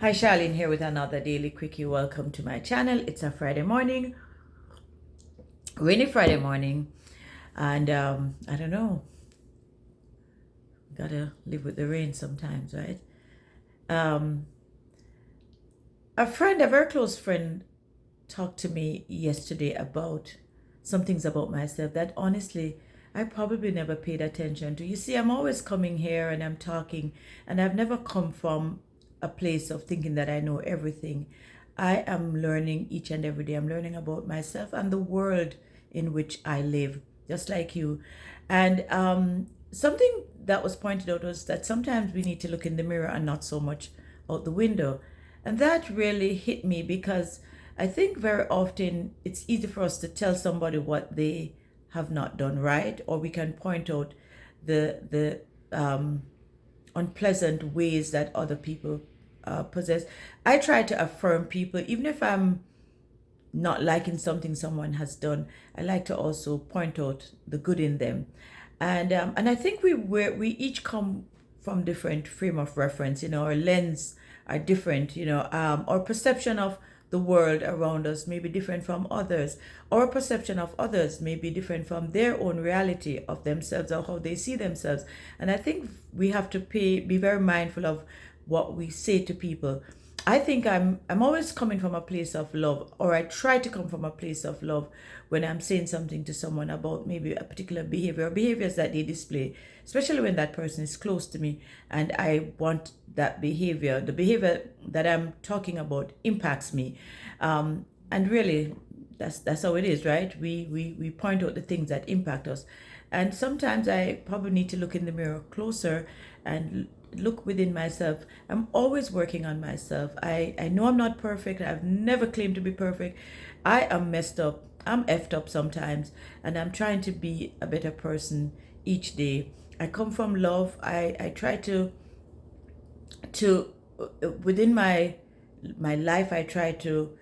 Hi, Charlene here with another daily quickie. Welcome to my channel. It's a Friday morning, rainy Friday morning, and I don't know, gotta live with the rain sometimes, right? Um, a very close friend, talked to me yesterday about some things about myself that honestly I probably never paid attention to. You see, I'm always coming here and I'm talking, and I've never come from a place of thinking that I know everything. I am learning each and every day. I'm learning about myself and the world in which I live, just like you. And something that was pointed out was that sometimes we need to look in the mirror and not so much out the window. And that really hit me because I think very often it's easy for us to tell somebody what they have not done right, or we can point out the unpleasant ways that other people possess. I try to affirm people, even if I'm not liking something someone has done. I like to also point out the good in them, and I think we each come from different frame of reference. Our lens are different. Our perception of the world around us may be different from others. Our perception of others may be different from their own reality of themselves or how they see themselves. And I think we have to be very mindful of what we say to people. I think I'm always coming from a place of love, or I try to come from a place of love when I'm saying something to someone about maybe a particular behavior or behaviors that they display, especially when that person is close to me and I want that behavior, the behavior that I'm talking about impacts me. And really, that's how it is, right? We point out the things that impact us. And sometimes I probably need to look in the mirror closer and look within myself. I'm always working on myself. I know I'm not perfect. I've never claimed to be perfect. I am messed up. I'm effed up sometimes. And I'm trying to be a better person each day. I come from love. I try to within my life, I try to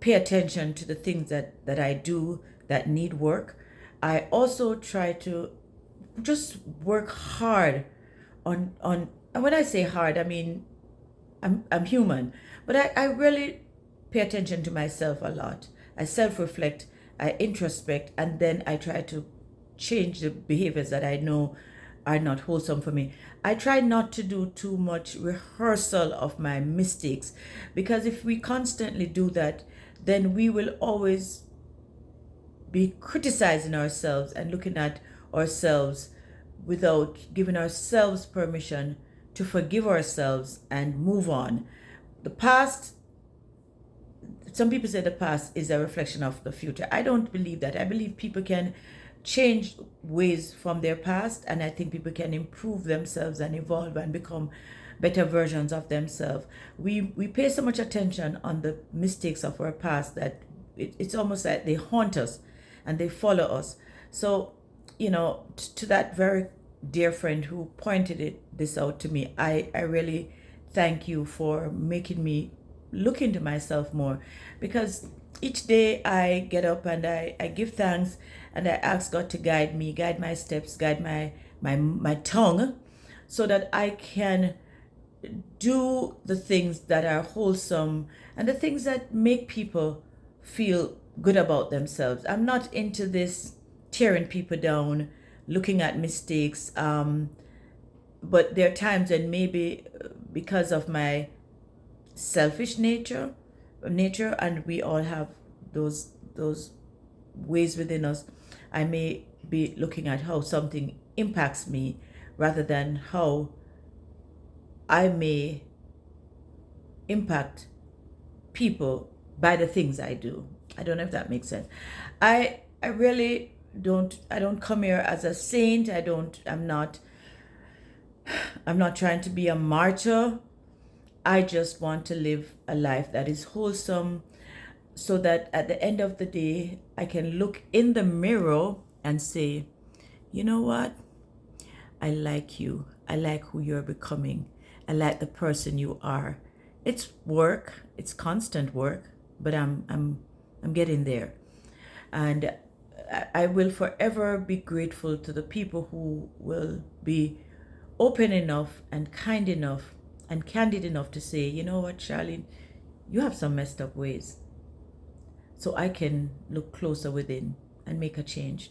pay attention to the things that I do that need work. I also try to just work hard on and when I say hard, I mean I'm human, but I really pay attention to myself a lot. I self-reflect, I introspect, and then I try to change the behaviors that I know are not wholesome for me. I try not to do too much rehearsal of my mistakes, because if we constantly do that, then we will always be criticizing ourselves and looking at ourselves without giving ourselves permission to forgive ourselves and move on. The past, some people say the past is a reflection of the future. I don't believe that. I believe people can change ways from their past, and I think people can improve themselves and evolve and become better versions of themselves. We pay so much attention on the mistakes of our past that it's almost like they haunt us and they follow us. So, to that very dear friend who pointed this out to me, I really thank you for making me look into myself more, because each day I get up and I give thanks and I ask God to guide me, guide my steps, guide my tongue, so that I can do the things that are wholesome and the things that make people feel good about themselves. I'm not into this tearing people down, looking at mistakes. But there are times when maybe because of my selfish nature, and we all have those ways within us, I may be looking at how something impacts me rather than how I may impact people by the things I do. I don't know if that makes sense. I really don't come here as a saint. I'm not trying to be a martyr. I just want to live a life that is wholesome, so that at the end of the day I can look in the mirror and say, you know what? I like you. I like who you're becoming. I like the person you are. It's work. It's constant work, but I'm getting there. And I will forever be grateful to the people who will be open enough and kind enough and candid enough to say, you know what, Charlene, you have some messed up ways. So I can look closer within and make a change.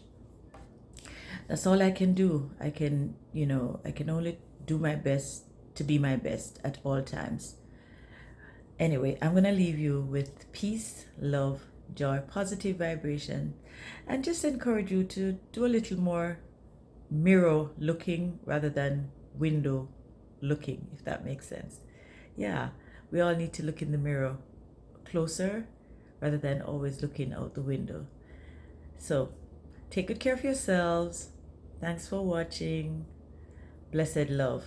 That's all I can do. I can only do my best to be my best at all times. Anyway, I'm going to leave you with peace, love, joy, positive vibration, and just encourage you to do a little more mirror looking rather than window looking, if that makes sense. Yeah, we all need to look in the mirror closer rather than always looking out the window. So, take good care of yourselves. Thanks for watching. Blessed love.